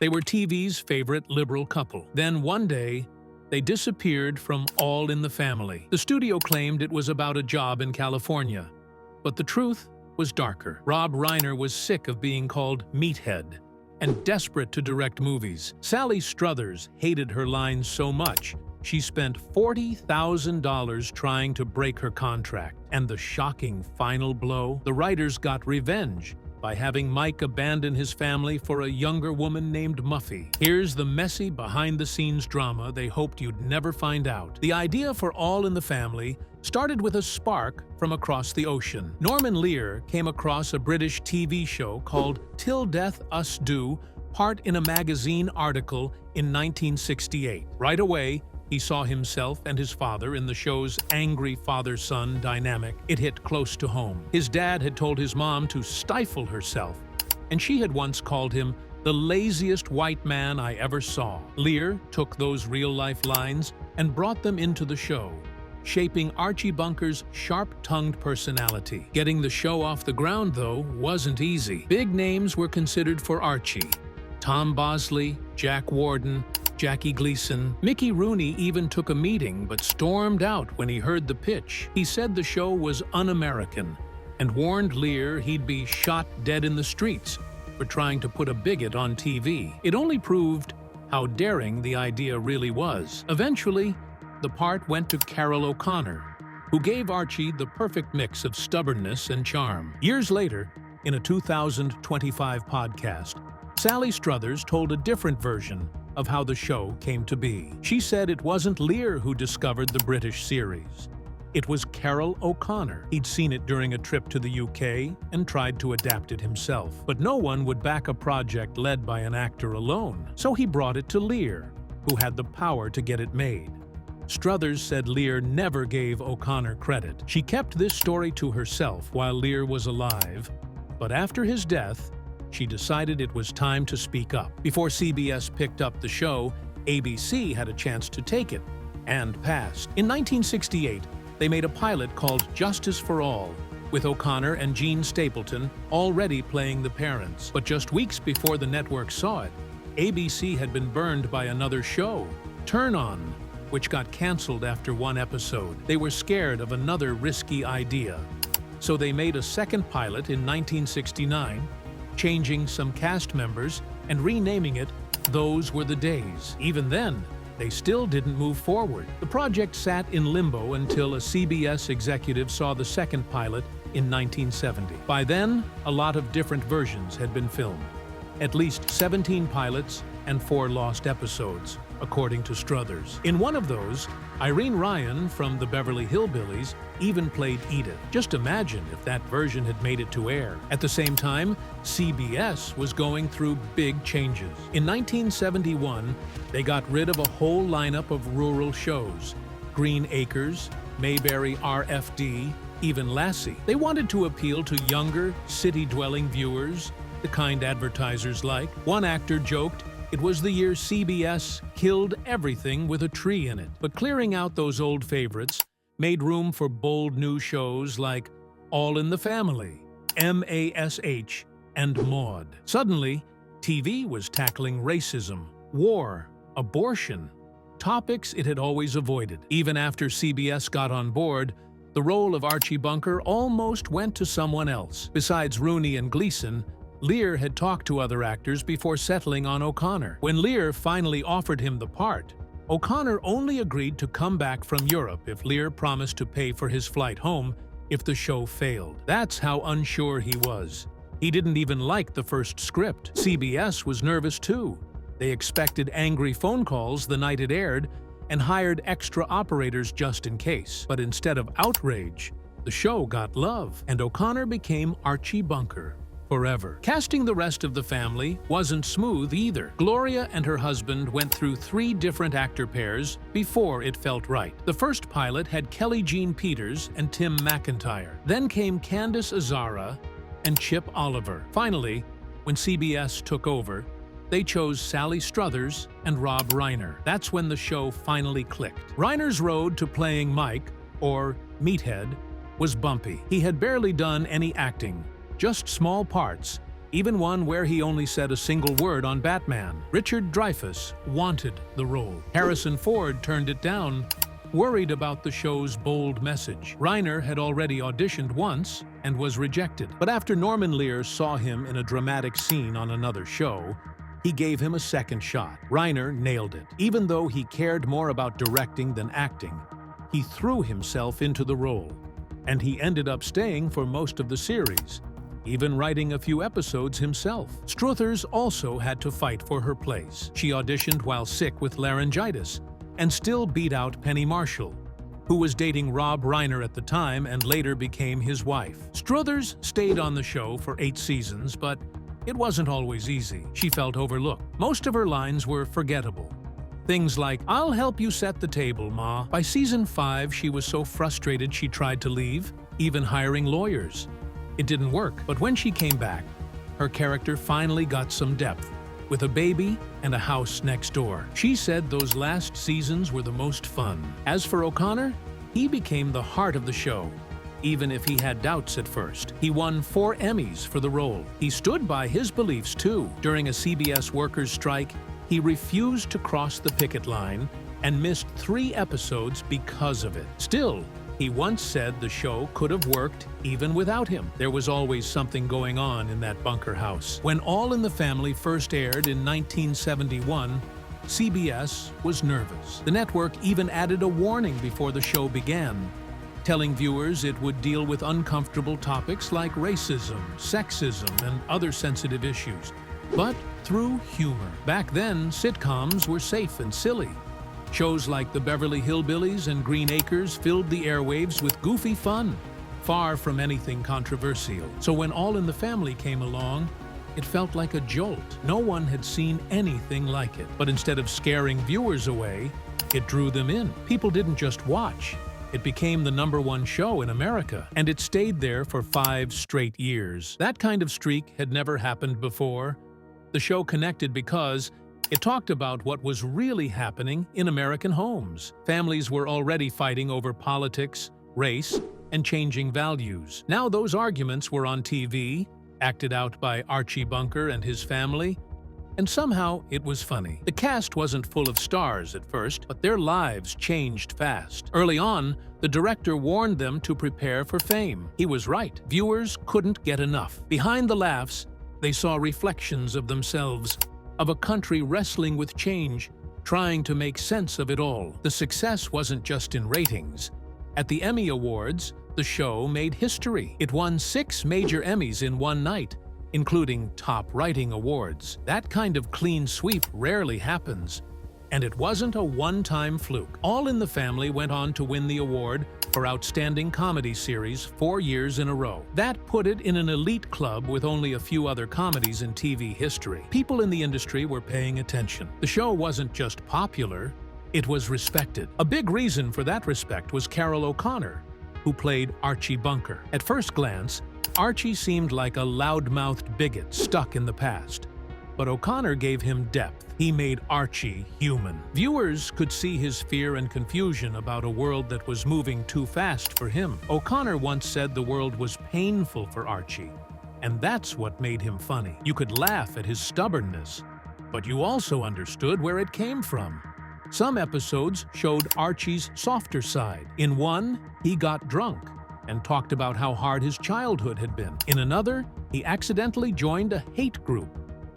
They were TV's favorite liberal couple. Then one day, they disappeared from All in the Family. The studio claimed it was about a job in California, but the truth was darker. Rob Reiner was sick of being called Meathead and desperate to direct movies. Sally Struthers hated her lines so much, she spent $40,000 trying to break her contract. And the shocking final blow? The writers got revenge by having Mike abandon his family for a younger woman named Muffy. Here's the messy behind-the-scenes drama they hoped you'd never find out. The idea for All in the Family started with a spark from across the ocean. Norman Lear came across a British TV show called Till Death Us Do, part in a magazine article in 1968. Right away, he saw himself and his father in the show's angry father-son dynamic. It hit close to home. His dad had told his mom to stifle herself, and she had once called him the laziest white man I ever saw. Lear took those real-life lines and brought them into the show, shaping Archie Bunker's sharp-tongued personality. Getting the show off the ground, though, wasn't easy. Big names were considered for Archie: Tom Bosley, Jack Warden, Jackie Gleason. Mickey Rooney even took a meeting but stormed out when he heard the pitch. He said the show was un-American and warned Lear he'd be shot dead in the streets for trying to put a bigot on TV. It only proved how daring the idea really was. Eventually, the part went to Carol O'Connor, who gave Archie the perfect mix of stubbornness and charm. Years later, in a 2025 podcast, Sally Struthers told a different version of how the show came to be. She said it wasn't Lear who discovered the British series. It was Carol O'Connor. He'd seen it during a trip to the UK and tried to adapt it himself. But no one would back a project led by an actor alone, so he brought it to Lear, who had the power to get it made. Struthers said Lear never gave O'Connor credit. She kept this story to herself while Lear was alive, but after his death, she decided it was time to speak up. Before CBS picked up the show, ABC had a chance to take it, and passed. In 1968, they made a pilot called Justice for All, with O'Connor and Gene Stapleton already playing the parents. But just weeks before the network saw it, ABC had been burned by another show, Turn On, which got canceled after one episode. They were scared of another risky idea, so they made a second pilot in 1969, changing some cast members and renaming it Those Were the Days. Even then, they still didn't move forward. The project sat in limbo until a CBS executive saw the second pilot in 1970. By then, a lot of different versions had been filmed. At least 17 pilots and 4 lost episodes, according to Struthers. In one of those, Irene Ryan from the Beverly Hillbillies even played Edith. Just imagine if that version had made it to air. At the same time, CBS was going through big changes. In 1971, they got rid of a whole lineup of rural shows: Green Acres, Mayberry RFD, even Lassie. They wanted to appeal to younger, city-dwelling viewers, the kind advertisers like. One actor joked it was the year CBS killed everything with a tree in it. But clearing out those old favorites made room for bold new shows like All in the Family, MASH, and Maude. Suddenly, TV was tackling racism, war, abortion, topics it had always avoided. Even after CBS got on board, the role of Archie Bunker almost went to someone else. Besides Rooney and Gleason, Lear had talked to other actors before settling on O'Connor. When Lear finally offered him the part, O'Connor only agreed to come back from Europe if Lear promised to pay for his flight home if the show failed. That's how unsure he was. He didn't even like the first script. CBS was nervous too. They expected angry phone calls the night it aired and hired extra operators just in case. But instead of outrage, the show got love, and O'Connor became Archie Bunker forever. Casting the rest of the family wasn't smooth either. Gloria and her husband went through 3 different actor pairs before it felt right. The first pilot had Kelly Jean Peters and Tim McIntyre. Then came Candace Azara and Chip Oliver. Finally, when CBS took over, they chose Sally Struthers and Rob Reiner. That's when the show finally clicked. Reiner's road to playing Mike, or Meathead, was bumpy. He had barely done any acting, just small parts, even one where he only said a single word on Batman. Richard Dreyfuss wanted the role. Harrison Ford turned it down, worried about the show's bold message. Reiner had already auditioned once and was rejected. But after Norman Lear saw him in a dramatic scene on another show, he gave him a second shot. Reiner nailed it. Even though he cared more about directing than acting, he threw himself into the role, and he ended up staying for most of the series, even writing a few episodes himself. Struthers also had to fight for her place. She auditioned while sick with laryngitis, and still beat out Penny Marshall, who was dating Rob Reiner at the time and later became his wife. Struthers stayed on the show for 8 seasons, but it wasn't always easy. She felt overlooked. Most of her lines were forgettable. Things like, "I'll help you set the table, Ma." By season 5, she was so frustrated she tried to leave, even hiring lawyers. It didn't work, but when she came back, her character finally got some depth, with a baby and a house next door. She said those last seasons were the most fun. As for O'Connor, he became the heart of the show, even if he had doubts at first. He won 4 Emmys for the role. He stood by his beliefs too. During a CBS workers' strike, he refused to cross the picket line and missed 3 episodes because of it. Still, he once said the show could have worked even without him. There was always something going on in that bunker house. When All in the Family first aired in 1971, CBS was nervous. The network even added a warning before the show began, telling viewers it would deal with uncomfortable topics like racism, sexism, and other sensitive issues, but through humor. Back then, sitcoms were safe and silly. Shows like The Beverly Hillbillies and Green Acres filled the airwaves with goofy fun, far from anything controversial. So when All in the Family came along, it felt like a jolt. No one had seen anything like it. But instead of scaring viewers away, it drew them in. People didn't just watch. It became the #1 show in America, and it stayed there for 5 straight years. That kind of streak had never happened before. The show connected because it talked about what was really happening in American homes. Families were already fighting over politics, race, and changing values. Now those arguments were on TV, acted out by Archie Bunker and his family, and somehow it was funny. The cast wasn't full of stars at first, but their lives changed fast. Early on, the director warned them to prepare for fame. He was right. Viewers couldn't get enough. Behind the laughs, they saw reflections of themselves, of a country wrestling with change, trying to make sense of it all. The success wasn't just in ratings. At the Emmy Awards, the show made history. It won 6 major Emmys in one night, including top writing awards. That kind of clean sweep rarely happens, and it wasn't a one-time fluke. All in the Family went on to win the award for Outstanding Comedy Series 4 years in a row. That put it in an elite club with only a few other comedies in TV history. People in the industry were paying attention. The show wasn't just popular, it was respected. A big reason for that respect was Carol O'Connor, who played Archie Bunker. At first glance, Archie seemed like a loud-mouthed bigot stuck in the past. But O'Connor gave him depth. He made Archie human. Viewers could see his fear and confusion about a world that was moving too fast for him. O'Connor once said the world was painful for Archie, and that's what made him funny. You could laugh at his stubbornness, but you also understood where it came from. Some episodes showed Archie's softer side. In one, he got drunk and talked about how hard his childhood had been. In another, he accidentally joined a hate group,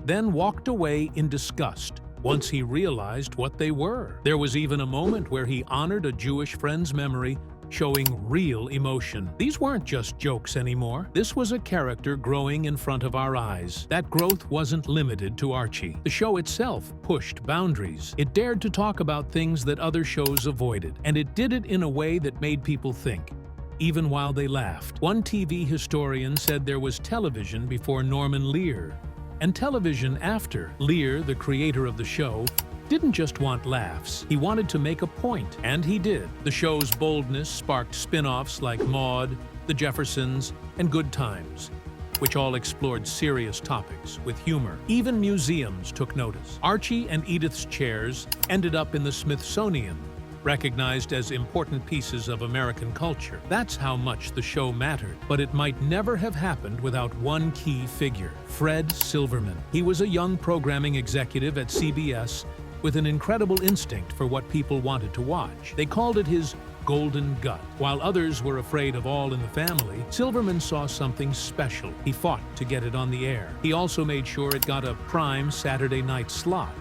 then walked away in disgust once he realized what they were. There was even a moment where he honored a Jewish friend's memory, showing real emotion. These weren't just jokes anymore. This was a character growing in front of our eyes. That growth wasn't limited to Archie. The show itself pushed boundaries. It dared to talk about things that other shows avoided, and it did it in a way that made people think, even while they laughed. One TV historian said there was television before Norman Lear, and television after. Lear, the creator of the show, didn't just want laughs. He wanted to make a point, and he did. The show's boldness sparked spin-offs like Maude, The Jeffersons, and Good Times, which all explored serious topics with humor. Even museums took notice. Archie and Edith's chairs ended up in the Smithsonian, recognized as important pieces of American culture. That's how much the show mattered. But it might never have happened without one key figure, Fred Silverman. He was a young programming executive at CBS with an incredible instinct for what people wanted to watch. They called it his golden gut. While others were afraid of All in the Family, Silverman saw something special. He fought to get it on the air. He also made sure it got a prime Saturday night slot,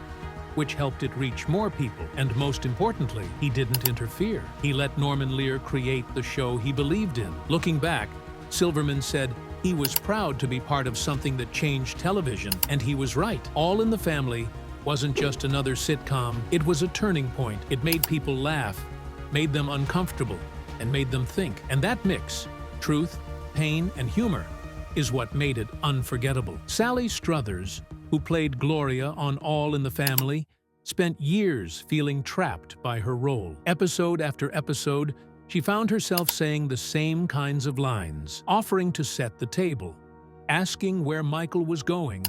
which helped it reach more people. And most importantly, he didn't interfere. He let Norman Lear create the show he believed in. Looking back, Silverman said he was proud to be part of something that changed television, and he was right. All in the Family wasn't just another sitcom, it was a turning point. It made people laugh, made them uncomfortable, and made them think. And that mix, truth, pain, and humor, is what made it unforgettable. Sally Struthers, who played Gloria on All in the Family, spent years feeling trapped by her role. Episode after episode, she found herself saying the same kinds of lines, offering to set the table, asking where Michael was going,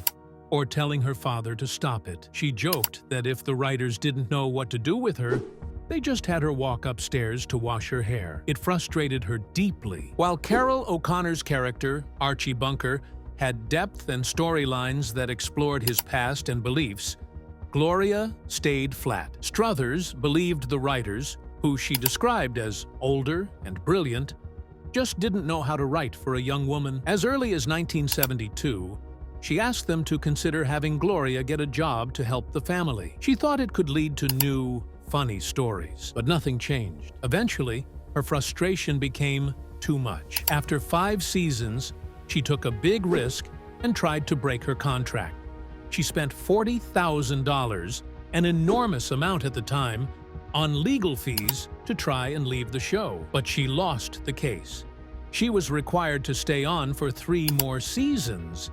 or telling her father to stop it. She joked that if the writers didn't know what to do with her, they just had her walk upstairs to wash her hair. It frustrated her deeply. While Carol O'Connor's character, Archie Bunker, had depth and storylines that explored his past and beliefs, Gloria stayed flat. Struthers believed the writers, who she described as older and brilliant, just didn't know how to write for a young woman. As early as 1972, she asked them to consider having Gloria get a job to help the family. She thought it could lead to new, funny stories, but nothing changed. Eventually, her frustration became too much. After 5 seasons, she took a big risk and tried to break her contract. She spent $40,000, an enormous amount at the time, on legal fees to try and leave the show, but she lost the case. She was required to stay on for 3 more seasons.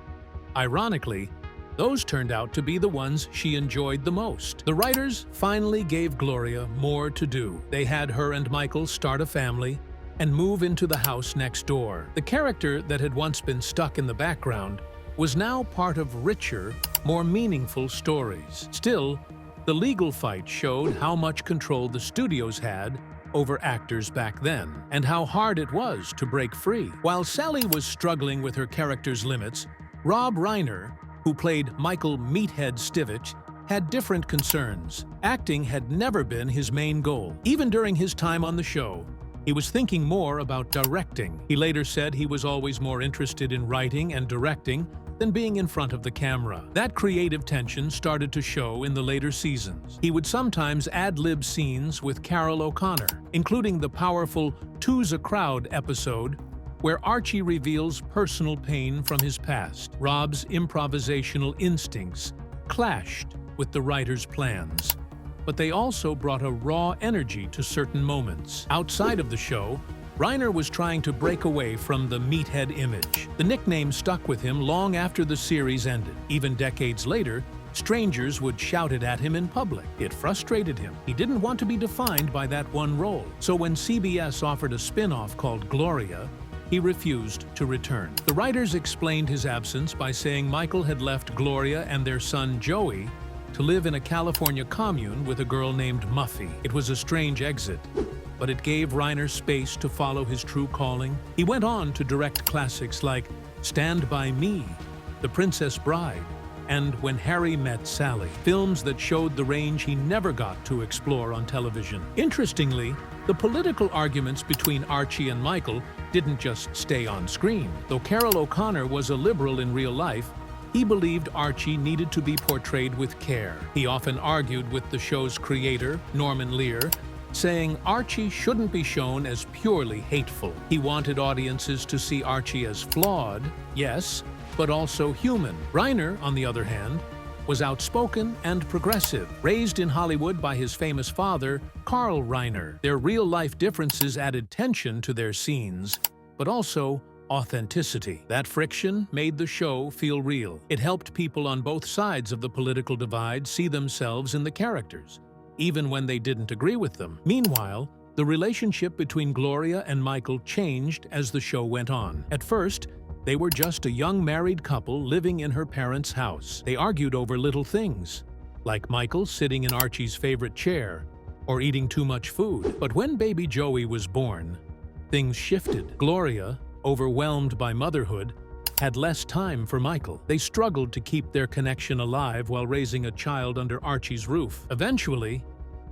Ironically, those turned out to be the ones she enjoyed the most. The writers finally gave Gloria more to do. They had her and Michael start a family and move into the house next door. The character that had once been stuck in the background was now part of richer, more meaningful stories. Still, the legal fight showed how much control the studios had over actors back then, and how hard it was to break free. While Sally was struggling with her character's limits, Rob Reiner, who played Michael Meathead Stivich, had different concerns. Acting had never been his main goal. Even during his time on the show, he was thinking more about directing. He later said he was always more interested in writing and directing than being in front of the camera. That creative tension started to show in the later seasons. He would sometimes ad-lib scenes with Carol O'Connor, including the powerful "Two's a Crowd" episode, where Archie reveals personal pain from his past. Rob's improvisational instincts clashed with the writer's plans, but they also brought a raw energy to certain moments. Outside of the show, Reiner was trying to break away from the Meathead image. The nickname stuck with him long after the series ended. Even decades later, strangers would shout it at him in public. It frustrated him. He didn't want to be defined by that one role. So when CBS offered a spin-off called Gloria, he refused to return. The writers explained his absence by saying Michael had left Gloria and their son Joey to live in a California commune with a girl named Muffy. It was a strange exit, but it gave Reiner space to follow his true calling. He went on to direct classics like Stand By Me, The Princess Bride, and When Harry Met Sally, films that showed the range he never got to explore on television. Interestingly, the political arguments between Archie and Michael didn't just stay on screen. Though Carol O'Connor was a liberal in real life, he believed Archie needed to be portrayed with care. He often argued with the show's creator, Norman Lear, saying Archie shouldn't be shown as purely hateful. He wanted audiences to see Archie as flawed, yes, but also human. Reiner, on the other hand, was outspoken and progressive. Raised in Hollywood by his famous father, Carl Reiner, their real-life differences added tension to their scenes, but also authenticity. That friction made the show feel real. It helped people on both sides of the political divide see themselves in the characters, even when they didn't agree with them. Meanwhile, the relationship between Gloria and Michael changed as the show went on. At first, they were just a young married couple living in her parents' house. They argued over little things, like Michael sitting in Archie's favorite chair, or eating too much food. But when baby Joey was born, things shifted. Gloria, overwhelmed by motherhood, had less time for Michael. They struggled to keep their connection alive while raising a child under Archie's roof. Eventually,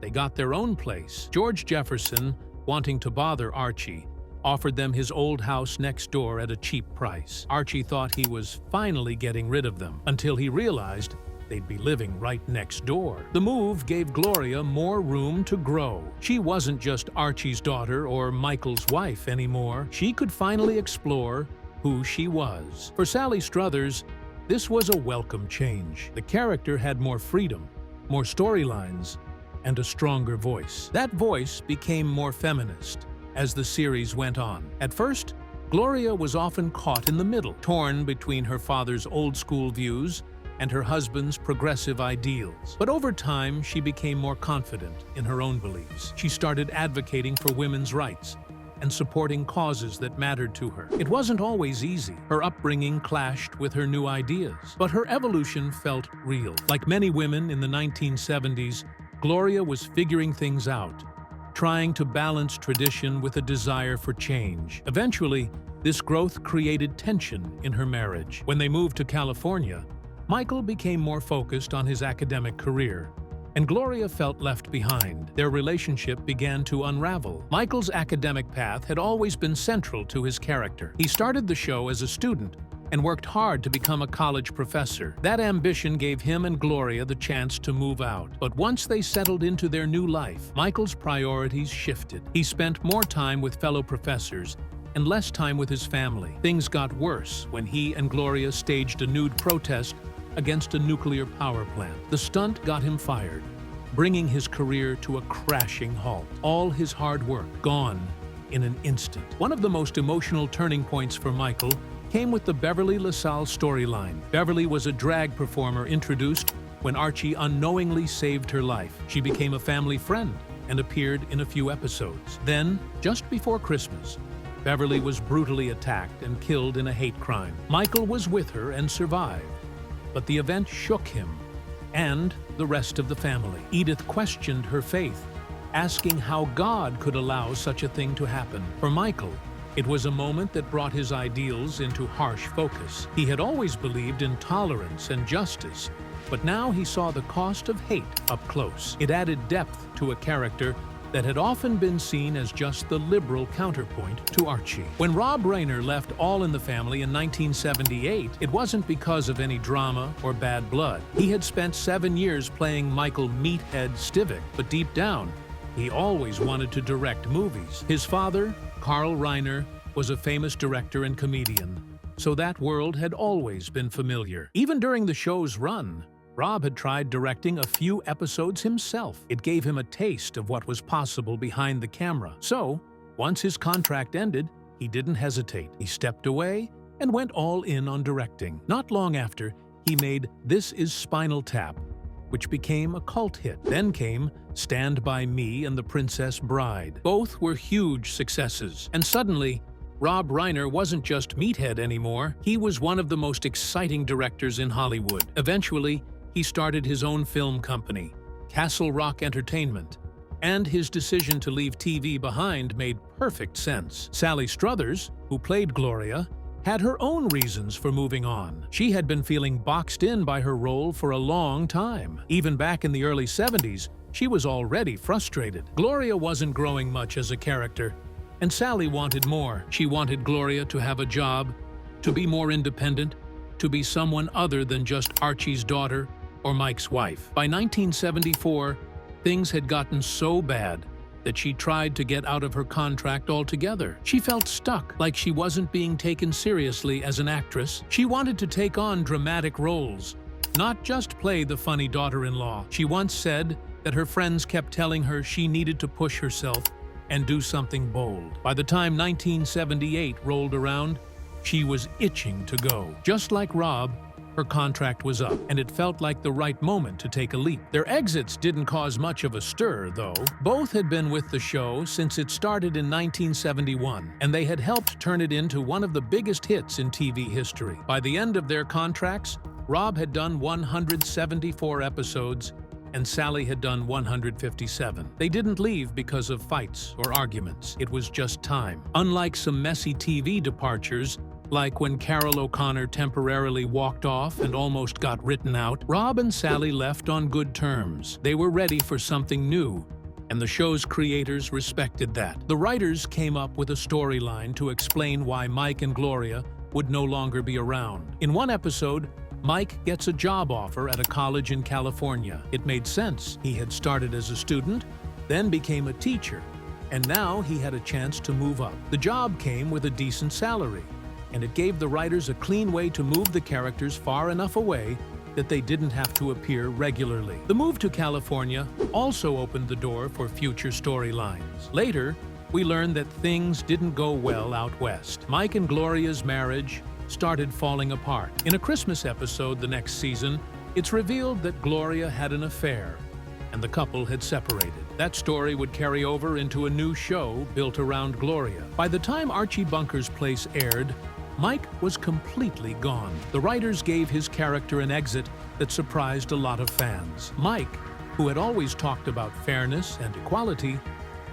they got their own place. George Jefferson, wanting to bother Archie, offered them his old house next door at a cheap price. Archie thought he was finally getting rid of them, until he realized they'd be living right next door. The move gave Gloria more room to grow. She wasn't just Archie's daughter or Michael's wife anymore. She could finally explore who she was. For Sally Struthers, this was a welcome change. The character had more freedom, more storylines, and a stronger voice. That voice became more feminist as the series went on. At first, Gloria was often caught in the middle, torn between her father's old-school views and her husband's progressive ideals. But over time, she became more confident in her own beliefs. She started advocating for women's rights and supporting causes that mattered to her. It wasn't always easy. Her upbringing clashed with her new ideas, but her evolution felt real. Like many women in the 1970s, Gloria was figuring things out, trying to balance tradition with a desire for change. Eventually, this growth created tension in her marriage. When they moved to California, Michael became more focused on his academic career, and Gloria felt left behind. Their relationship began to unravel. Michael's academic path had always been central to his character. He started the show as a student and worked hard to become a college professor. That ambition gave him and Gloria the chance to move out. But once they settled into their new life, Michael's priorities shifted. He spent more time with fellow professors and less time with his family. Things got worse when he and Gloria staged a nude protest against a nuclear power plant. The stunt got him fired, bringing his career to a crashing halt. All his hard work gone in an instant. One of the most emotional turning points for Michael came with the Beverly LaSalle storyline. Beverly was a drag performer introduced when Archie unknowingly saved her life. She became a family friend and appeared in a few episodes. Then, just before Christmas, Beverly was brutally attacked and killed in a hate crime. Michael was with her and survived, but the event shook him and the rest of the family. Edith questioned her faith, asking how God could allow such a thing to happen. For Michael, it was a moment that brought his ideals into harsh focus. He had always believed in tolerance and justice, but now he saw the cost of hate up close. It added depth to a character that had often been seen as just the liberal counterpoint to Archie. When Rob Reiner left All in the Family in 1978, it wasn't because of any drama or bad blood. He had spent 7 years playing Michael Meathead Stivic, but deep down, he always wanted to direct movies. His father, Carl Reiner, was a famous director and comedian, so that world had always been familiar. Even during the show's run, Rob had tried directing a few episodes himself. It gave him a taste of what was possible behind the camera. So, once his contract ended, he didn't hesitate. He stepped away and went all in on directing. Not long after, he made This Is Spinal Tap, which became a cult hit. Then came Stand By Me and The Princess Bride. Both were huge successes. And suddenly, Rob Reiner wasn't just Meathead anymore. He was one of the most exciting directors in Hollywood. Eventually, he started his own film company, Castle Rock Entertainment, and his decision to leave TV behind made perfect sense. Sally Struthers, who played Gloria, had her own reasons for moving on. She had been feeling boxed in by her role for a long time. Even back in the early 70s, she was already frustrated. Gloria wasn't growing much as a character, and Sally wanted more. She wanted Gloria to have a job, to be more independent, to be someone other than just Archie's daughter or Mike's wife. By 1974, things had gotten so bad that she tried to get out of her contract altogether. She felt stuck, like she wasn't being taken seriously as an actress. She wanted to take on dramatic roles, not just play the funny daughter-in-law. She once said that her friends kept telling her she needed to push herself and do something bold. By the time 1978 rolled around, she was itching to go. Just like Rob, her contract was up, and it felt like the right moment to take a leap. Their exits didn't cause much of a stir, though. Both had been with the show since it started in 1971, and they had helped turn it into one of the biggest hits in TV history. By the end of their contracts, Rob had done 174 episodes, and Sally had done 157. They didn't leave because of fights or arguments. It was just time. Unlike some messy TV departures, like when Carol O'Connor temporarily walked off and almost got written out, Rob and Sally left on good terms. They were ready for something new, and the show's creators respected that. The writers came up with a storyline to explain why Mike and Gloria would no longer be around. In one episode, Mike gets a job offer at a college in California. It made sense. He had started as a student, then became a teacher, and now he had a chance to move up. The job came with a decent salary, and it gave the writers a clean way to move the characters far enough away that they didn't have to appear regularly. The move to California also opened the door for future storylines. Later, we learned that things didn't go well out west. Mike and Gloria's marriage started falling apart. In a Christmas episode the next season, it's revealed that Gloria had an affair, and the couple had separated. That story would carry over into a new show built around Gloria. By the time Archie Bunker's Place aired, Mike was completely gone. The writers gave his character an exit that surprised a lot of fans. Mike, who had always talked about fairness and equality,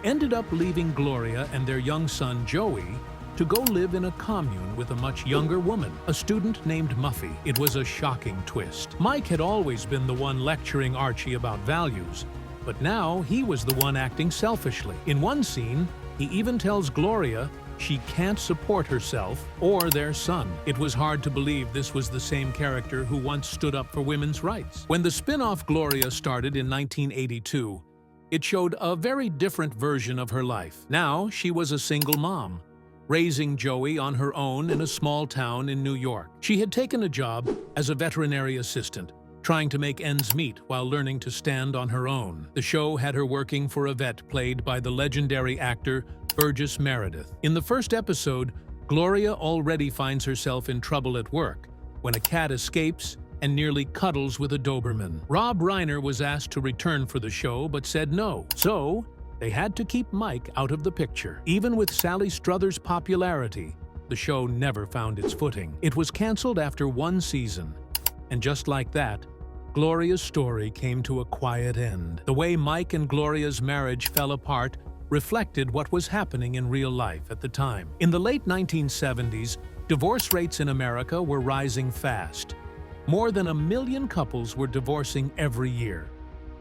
ended up leaving Gloria and their young son Joey to go live in a commune with a much younger woman, a student named Muffy. It was a shocking twist. Mike had always been the one lecturing Archie about values, but now he was the one acting selfishly. In one scene, he even tells Gloria she can't support herself or their son. It was hard to believe this was the same character who once stood up for women's rights. When the spin-off Gloria started in 1982, it showed a very different version of her life. Now, she was a single mom, raising Joey on her own in a small town in New York. She had taken a job as a veterinary assistant, trying to make ends meet while learning to stand on her own. The show had her working for a vet played by the legendary actor Burgess Meredith. In the first episode, Gloria already finds herself in trouble at work when a cat escapes and nearly cuddles with a Doberman. Rob Reiner was asked to return for the show but said no. So, they had to keep Mike out of the picture. Even with Sally Struthers' popularity, the show never found its footing. It was canceled after one season, and just like that, Gloria's story came to a quiet end. The way Mike and Gloria's marriage fell apart reflected what was happening in real life at the time. In the late 1970s, divorce rates in America were rising fast. More than 1 million couples were divorcing every year,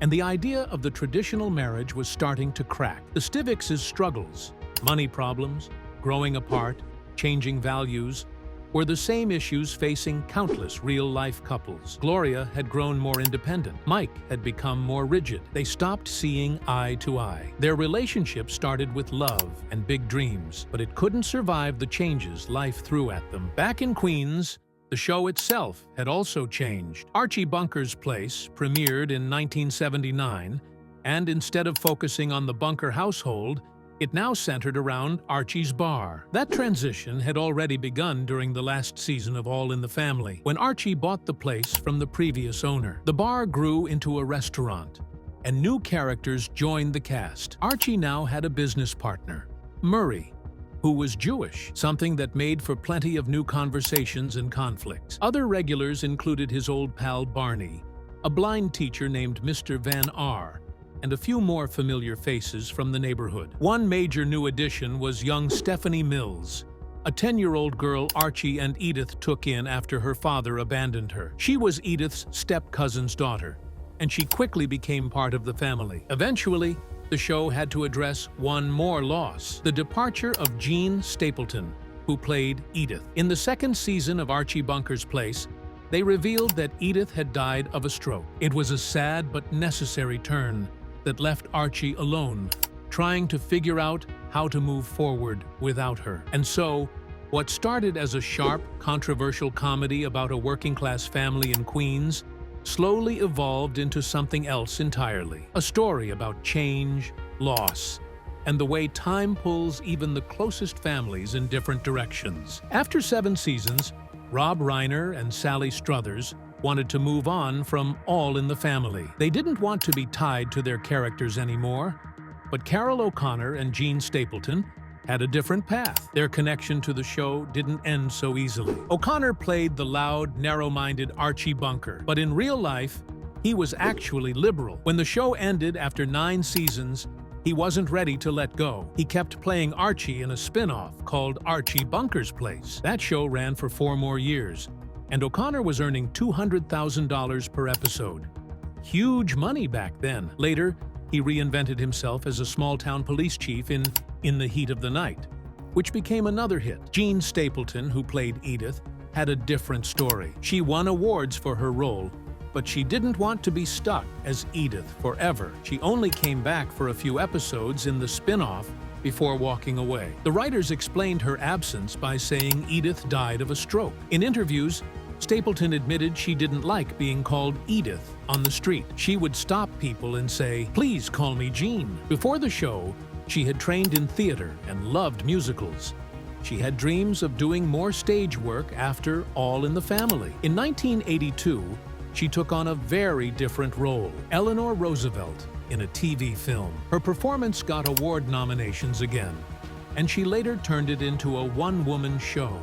and the idea of the traditional marriage was starting to crack. The Stivics' struggles, money problems, growing apart, changing values, were the same issues facing countless real-life couples. Gloria had grown more independent. Mike had become more rigid. They stopped seeing eye to eye. Their relationship started with love and big dreams, but it couldn't survive the changes life threw at them. Back in Queens, the show itself had also changed. Archie Bunker's Place premiered in 1979, and instead of focusing on the Bunker household, it now centered around Archie's bar. That transition had already begun during the last season of All in the Family, when Archie bought the place from the previous owner. The bar grew into a restaurant, and new characters joined the cast. Archie now had a business partner, Murray, who was Jewish, something that made for plenty of new conversations and conflicts. Other regulars included his old pal Barney, a blind teacher named Mr. Van R., and a few more familiar faces from the neighborhood. One major new addition was young Stephanie Mills, a 10-year-old girl Archie and Edith took in after her father abandoned her. She was Edith's step-cousin's daughter, and she quickly became part of the family. Eventually, the show had to address one more loss: the departure of Jean Stapleton, who played Edith. In the second season of Archie Bunker's Place, they revealed that Edith had died of a stroke. It was a sad but necessary turn that left Archie alone, trying to figure out how to move forward without her. And so, what started as a sharp, controversial comedy about a working-class family in Queens slowly evolved into something else entirely. A story about change, loss, and the way time pulls even the closest families in different directions. After 7 seasons, Rob Reiner and Sally Struthers wanted to move on from All in the Family. They didn't want to be tied to their characters anymore, but Carol O'Connor and Jean Stapleton had a different path. Their connection to the show didn't end so easily. O'Connor played the loud, narrow-minded Archie Bunker, but in real life, He was actually liberal. When the show ended after 9 seasons, he wasn't ready to let go. He kept playing Archie in a spin-off called Archie Bunker's Place. That show ran for 4 more years, and O'Connor was earning $200,000 per episode. Huge money back then. Later, he reinvented himself as a small-town police chief in the Heat of the Night, which became another hit. Jean Stapleton, who played Edith, had a different story. She won awards for her role, but she didn't want to be stuck as Edith forever. She only came back for a few episodes in the spin-off before walking away. The writers explained her absence by saying Edith died of a stroke. In interviews, Stapleton admitted she didn't like being called Edith on the street. She would stop people and say, "Please call me Jean." Before the show, she had trained in theater and loved musicals. She had dreams of doing more stage work after All in the Family. In 1982, she took on a very different role, Eleanor Roosevelt, in a TV film. Her performance got award nominations again, and she later turned it into a one-woman show.